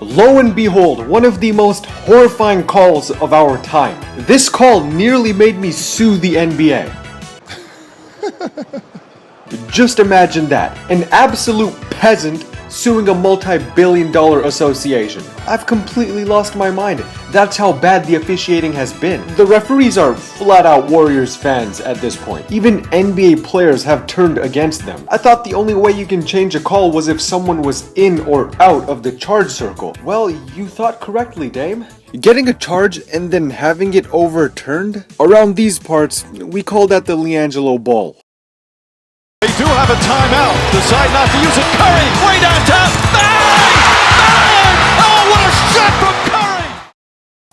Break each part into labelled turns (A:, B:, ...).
A: Lo and behold, one of the most horrifying calls of our time. This call nearly made me sue the NBA. Just imagine that. An absolute peasant suing a multi-billion-dollar association. I've completely lost my mind. That's how bad the officiating has been. The referees are flat-out Warriors fans at this point. Even NBA players have turned against them. I thought the only way you can change a call was if someone was in or out of the charge circle. Well, you thought correctly, Dame. Getting a charge and then having it overturned? Around these parts, we call that the LIANGELO ball.
B: They do have a timeout. Decide not to use it. Curry, way downtown. Bang! Bang! Oh, what a shot from Curry!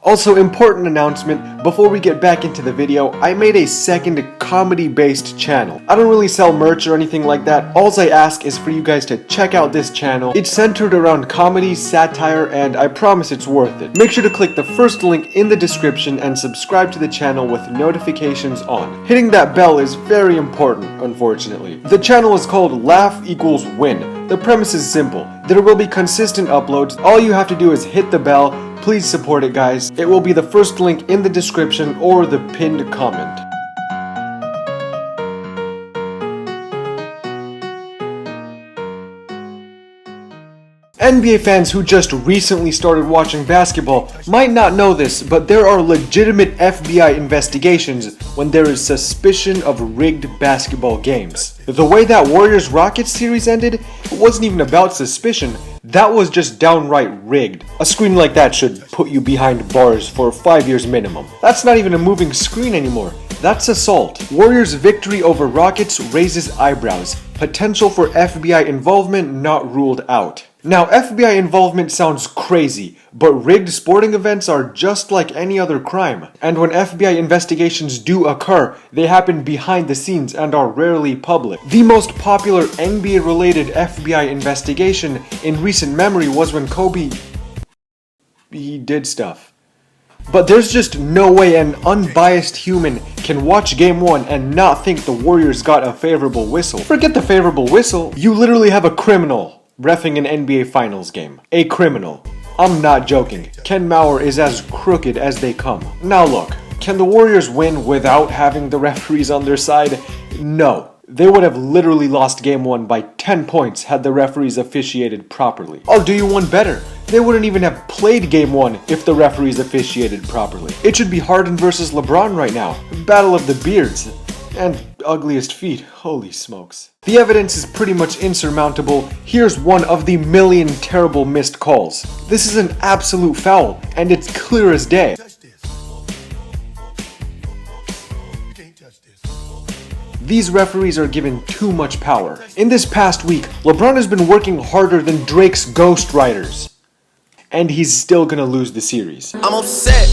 A: Also, important announcement, before we get back into the video, I made a second comedy-based channel. I don't really sell merch or anything like that. All I ask is for you guys to check out this channel. It's centered around comedy, satire, and I promise it's worth it. Make sure to click the first link in the description and subscribe to the channel with notifications on. Hitting that bell is very important, unfortunately. The channel is called Laugh Equals Win. The premise is simple. There will be consistent uploads. All you have to do is hit the bell. Please support it, guys. It will be the first link in the description or the pinned comment. NBA fans who just recently started watching basketball might not know this, but there are legitimate FBI investigations when there is suspicion of rigged basketball games. The way that Warriors-Rockets series ended wasn't even about suspicion, that was just downright rigged. A screen like that should put you behind bars for 5 years minimum. That's not even a moving screen anymore. That's assault. Warriors' victory over Rockets raises eyebrows. Potential for FBI involvement not ruled out. Now, FBI involvement sounds crazy, but rigged sporting events are just like any other crime. And when FBI investigations do occur, they happen behind the scenes and are rarely public. The most popular NBA-related FBI investigation in recent memory was when Kobe... he did stuff. But there's just no way an unbiased human can watch Game 1 and not think the Warriors got a favorable whistle. Forget the favorable whistle, you literally have a criminal reffing an NBA Finals game. A criminal. I'm not joking. Ken Mauer is as crooked as they come. Now look, can the Warriors win without having the referees on their side? No. They would have literally lost Game 1 by 10 points had the referees officiated properly. I'll do you one better. They wouldn't even have played Game 1 if the referees officiated properly. It should be Harden versus LeBron right now. Battle of the beards. And ugliest feet, holy smokes. The evidence is pretty much insurmountable. Here's one of the million terrible missed calls. This is an absolute foul, and it's clear as day. These referees are given too much power. In this past week, LeBron has been working harder than Drake's ghostwriters. And he's still gonna lose the series.
C: I'm upset.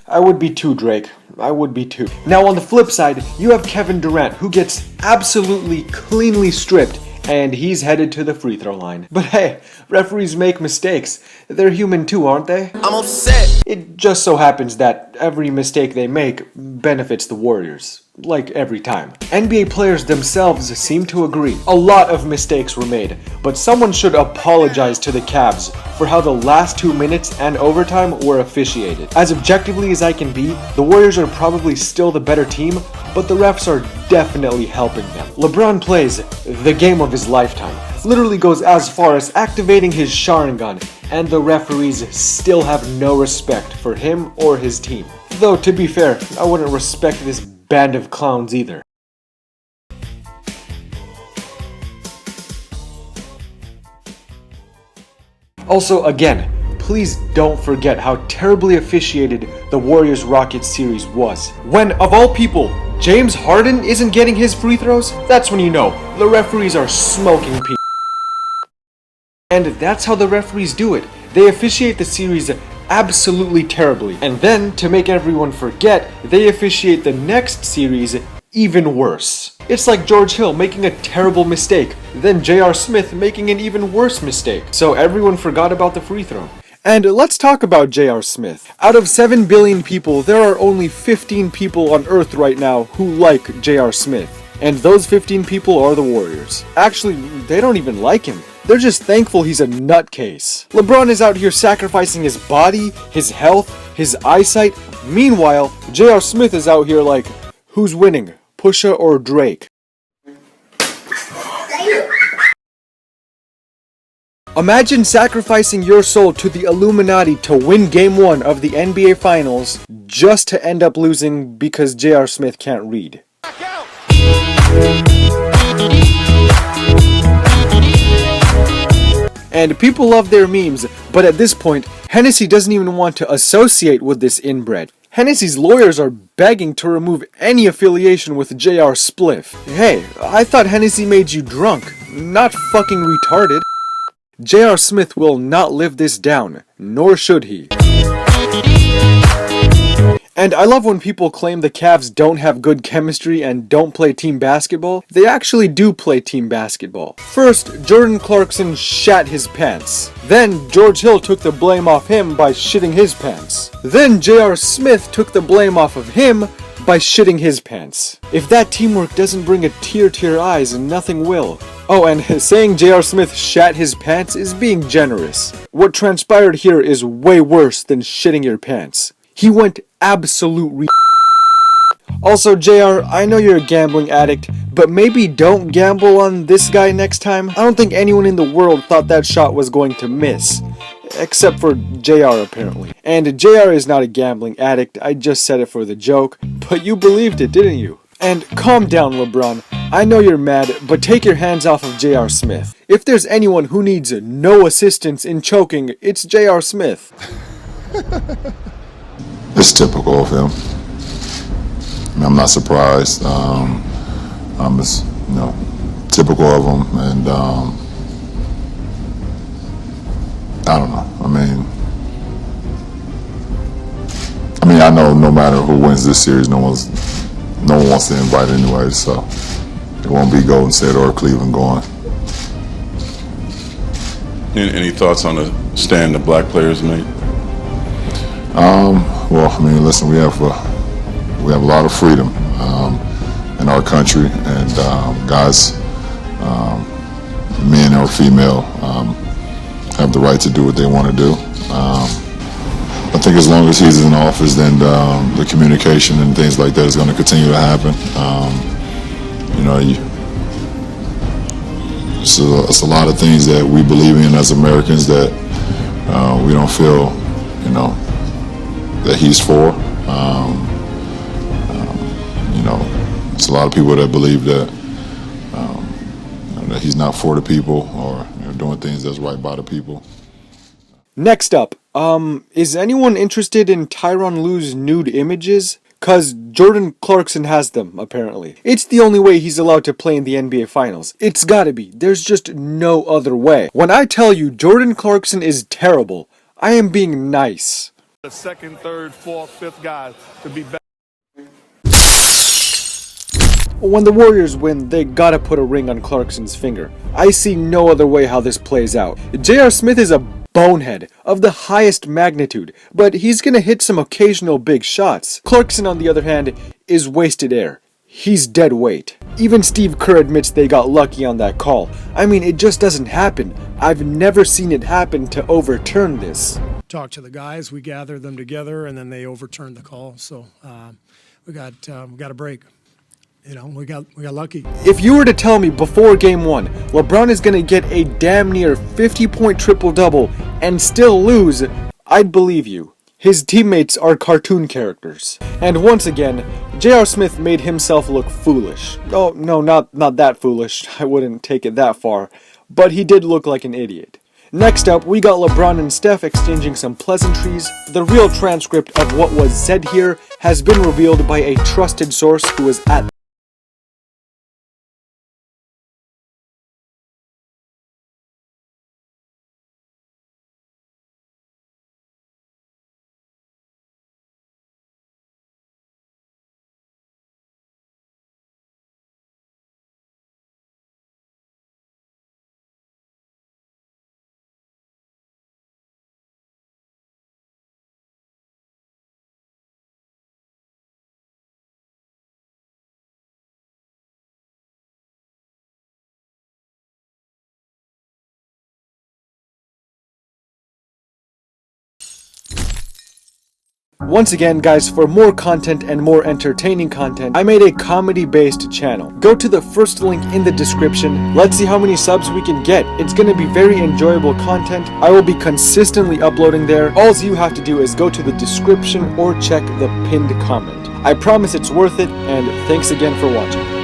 A: I would be too, Drake. I would be too. Now on the flip side, you have Kevin Durant, who gets absolutely cleanly stripped, and he's headed to the free throw line. But hey, referees make mistakes. They're human too, aren't they?
C: I'm upset.
A: It just so happens that every mistake they make benefits the Warriors. Like every time. NBA players themselves seem to agree. A lot of mistakes were made, but someone should apologize to the Cavs for how the last 2 minutes and overtime were officiated. As objectively as I can be, the Warriors are probably still the better team, but the refs are definitely helping them. LeBron plays the game of his lifetime. Literally goes as far as activating his Sharingan, and the referees still have no respect for him or his team. Though, to be fair, I wouldn't respect this band of clowns either. Also, again, please don't forget how terribly officiated the Warriors-Rockets series was. When, of all people, James Harden isn't getting his free throws, that's when you know the referees are smoking people. And that's how the referees do it. They officiate the series absolutely terribly, and then to make everyone forget, they officiate the next series even worse. It's like George Hill making a terrible mistake, then J.R. Smith making an even worse mistake, so everyone forgot about the free throw. And let's talk about J.R. Smith. Out of 7 billion people, there are only 15 people on Earth right now who like J.R. Smith. And those 15 people are the Warriors. Actually, they don't even like him. They're just thankful he's a nutcase. LeBron is out here sacrificing his body, his health, his eyesight. Meanwhile, J.R. Smith is out here like, who's winning, Pusha or Drake? Imagine sacrificing your soul to the Illuminati to win Game 1 of the NBA Finals just to end up losing because J.R. Smith can't read. And people love their memes, but at this point, Hennessy doesn't even want to associate with this inbred. Hennessy's lawyers are begging to remove any affiliation with J.R. Spliff. Hey, I thought Hennessy made you drunk, not fucking retarded. J.R. Smith will not live this down, nor should he. And I love when people claim the Cavs don't have good chemistry and don't play team basketball. They actually do play team basketball. First, Jordan Clarkson shat his pants. Then, George Hill took the blame off him by shitting his pants. Then, J.R. Smith took the blame off of him by shitting his pants. If that teamwork doesn't bring a tear to your eyes, nothing will. Oh, and saying J.R. Smith shat his pants is being generous. What transpired here is way worse than shitting your pants. He went absolute Also, JR, I know you're a gambling addict, but maybe don't gamble on this guy next time. I don't think anyone in the world thought that shot was going to miss. Except for JR, apparently. And JR is not a gambling addict, I just said it for the joke. But you believed it, didn't you? And calm down, LeBron. I know you're mad, but take your hands off of J.R. Smith. If there's anyone who needs no assistance in choking, it's J.R. Smith.
C: It's typical of him. I mean, I'm not surprised. It's typical of him, and I don't know. I know no matter who wins this series, no one wants to invite anyway, so it won't be Golden State or Cleveland going.
D: Any thoughts on the stand the black players made?
C: Well, listen, we have a lot of freedom in our country, and guys, men or female, have the right to do what they want to do. I think as long as he's in office, then the communication and things like that is going to continue to happen. It's a lot of things that we believe in as Americans that we don't feel, that he's for. It's a lot of people that believe that that he's not for the people or doing things that's right by the people.
A: Next up, is anyone interested in Tyronn Lue's nude images? Cause Jordan Clarkson has them, apparently. It's the only way he's allowed to play in the NBA Finals. It's gotta be. There's just no other way. When I tell you Jordan Clarkson is terrible, I am being nice.
E: The second, third, fourth, fifth guys to be better.
A: When the Warriors win, they gotta put a ring on Clarkson's finger. I see no other way how this plays out. J.R. Smith is a bonehead of the highest magnitude, but he's gonna hit some occasional big shots. Clarkson, on the other hand, is wasted air. He's dead weight. Even Steve Kerr admits they got lucky on that call. It just doesn't happen. I've never seen it happen to overturn this.
F: Talk to the guys, we gather them together, and then they overturned the call. So we got a break. We got lucky.
A: If you were to tell me before Game 1, LeBron is going to get a damn near 50-point triple-double and still lose, I'd believe you. His teammates are cartoon characters. And once again, J.R. Smith made himself look foolish. Oh, no, not that foolish. I wouldn't take it that far. But he did look like an idiot. Next up, we got LeBron and Steph exchanging some pleasantries. The real transcript of what was said here has been revealed by a trusted source who was at Once again, guys, for more content and more entertaining content, I made a comedy-based channel. Go to the first link in the description. Let's see how many subs we can get. It's going to be very enjoyable content. I will be consistently uploading there. All you have to do is go to the description or check the pinned comment. I promise it's worth it, and thanks again for watching.